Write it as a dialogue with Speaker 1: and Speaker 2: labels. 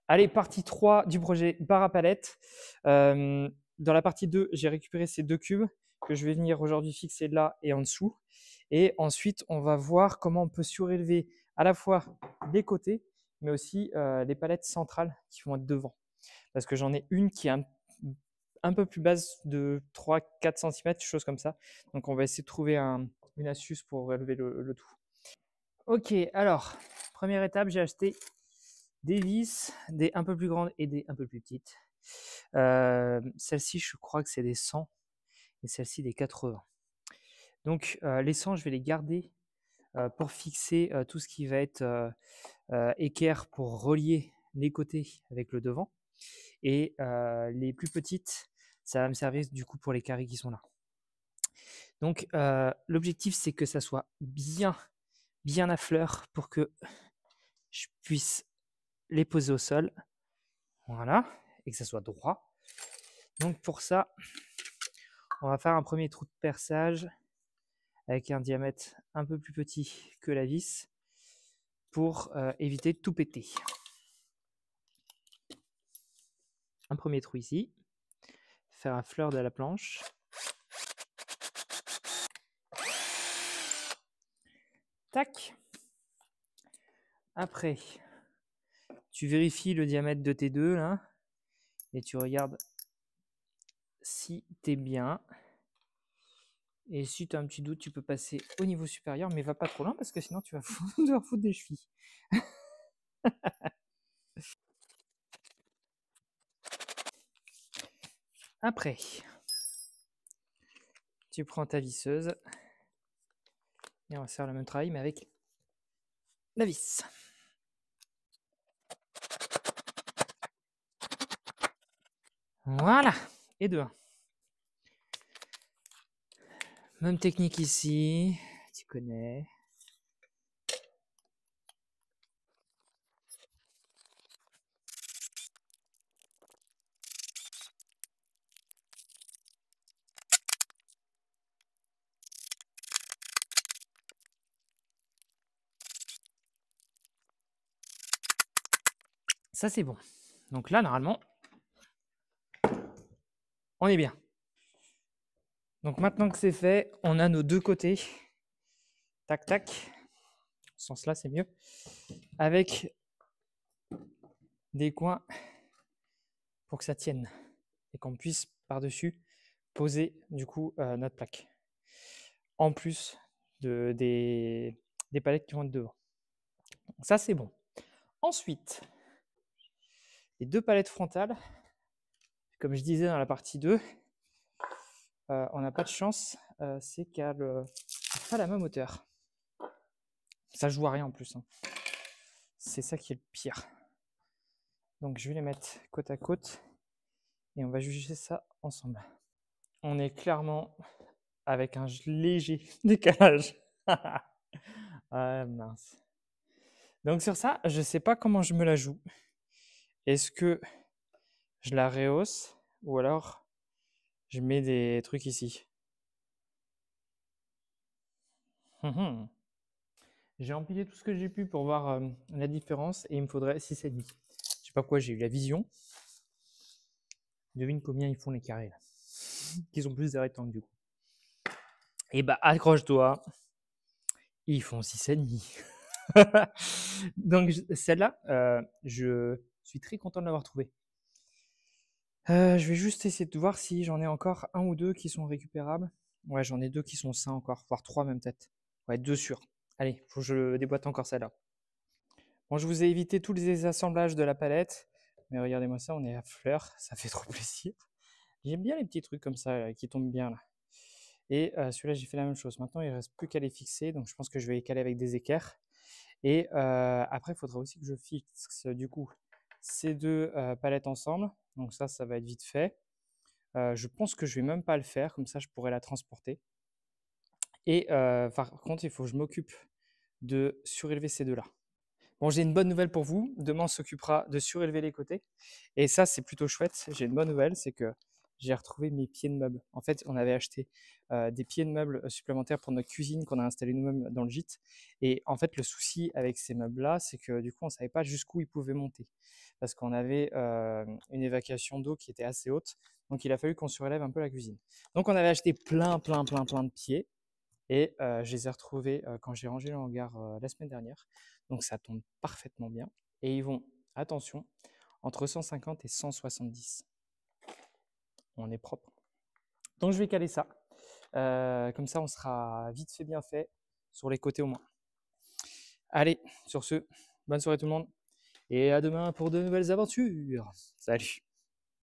Speaker 1: Allez, partie 3 du projet bar à palette. Dans la partie 2, j'ai récupéré ces 2 cubes que je vais venir aujourd'hui fixer là et en dessous. Et ensuite, on va voir comment on peut surélever à la fois les côtés, mais aussi les palettes centrales qui vont être devant. Parce que j'en ai une qui est un peu plus basse de 3-4 cm, chose comme ça. Donc, on va essayer de trouver une astuce pour relever le tout. Ok, alors, première étape, j'ai acheté des vis, des un peu plus grandes et des un peu plus petites. Celle-ci, je crois que c'est des 100 et celle-ci des 80. Donc, les 100, je vais les garder pour fixer tout ce qui va être équerre pour relier les côtés avec le devant. Et les plus petites, ça va me servir du coup pour les carrés qui sont là. Donc, l'objectif, c'est que ça soit bien à fleur pour que je puisse les poser au sol. Voilà, et que ça soit droit. Donc pour ça, on va faire un premier trou de perçage avec un diamètre un peu plus petit que la vis pour éviter de tout péter. Un premier trou ici, faire à fleur de la planche. Tac. Après, tu vérifies le diamètre de tes deux là et tu regardes si t'es bien. Et si tu as un petit doute, tu peux passer au niveau supérieur, mais va pas trop loin parce que sinon tu vas devoir foutre des chevilles. Après, tu prends ta visseuse et on va faire le même travail mais avec la vis. Voilà, et de 1. Même technique ici, tu connais. Ça c'est bon. Donc là, normalement, on est bien. Donc maintenant que c'est fait, on a nos deux côtés. Tac, tac. Ce sens-là, c'est mieux. Avec des coins pour que ça tienne. Et qu'on puisse, par-dessus, poser du coup notre plaque. En plus des palettes qui vont être devant. Donc ça, c'est bon. Ensuite, les deux palettes frontales, comme je disais dans la partie 2, on n'a pas de chance, c'est qu'elle n'a pas la même hauteur. Ça joue à rien en plus. Hein. C'est ça qui est le pire. Donc je vais les mettre côte à côte et on va juger ça ensemble. On est clairement avec un léger décalage. Ah mince. Donc sur ça, je ne sais pas comment je me la joue. Est-ce que je la rehausse ou alors je mets des trucs ici. J'ai empilé tout ce que j'ai pu pour voir la différence et il me faudrait 6,5. Je sais pas pourquoi j'ai eu la vision. Devine combien ils font les carrés là. Qui sont plus des rectangles du coup. Et bah accroche-toi. Ils font 6,5. Donc celle-là, je suis très content de l'avoir trouvée. Je vais juste essayer de voir si j'en ai encore un ou deux qui sont récupérables. Ouais, j'en ai deux qui sont sains encore, voire trois même peut-être. Ouais, deux sûrs. Allez, faut que je déboîte encore celle-là. Bon, je vous ai évité tous les assemblages de la palette, mais regardez-moi ça, on est à fleur, ça fait trop plaisir. J'aime bien les petits trucs comme ça là, qui tombent bien là. Et celui-là, j'ai fait la même chose. Maintenant, il ne reste plus qu'à les fixer, donc je pense que je vais les caler avec des équerres. Et après, il faudra aussi que je fixe du coup ces deux palettes ensemble. Donc ça va être vite fait. Je pense que je vais même pas le faire, comme ça je pourrais la transporter. Et par contre, il faut que je m'occupe de surélever ces deux-là. Bon, j'ai une bonne nouvelle pour vous. Demain, on s'occupera de surélever les côtés. Et ça, c'est plutôt chouette. J'ai une bonne nouvelle, c'est que j'ai retrouvé mes pieds de meubles. En fait, on avait acheté des pieds de meubles supplémentaires pour notre cuisine qu'on a installé nous-mêmes dans le gîte. Et en fait, le souci avec ces meubles-là, c'est que du coup, on ne savait pas jusqu'où ils pouvaient monter. Parce qu'on avait une évacuation d'eau qui était assez haute. Donc, il a fallu qu'on surélève un peu la cuisine. Donc, on avait acheté plein de pieds. Et je les ai retrouvés quand j'ai rangé le hangar la semaine dernière. Donc, ça tombe parfaitement bien. Et ils vont, attention, entre 150 et 170. On est propre. Donc, je vais caler ça. Comme ça, on sera vite fait, bien fait, sur les côtés au moins. Allez, sur ce, bonne soirée tout le monde. Et à demain pour de nouvelles aventures. Salut!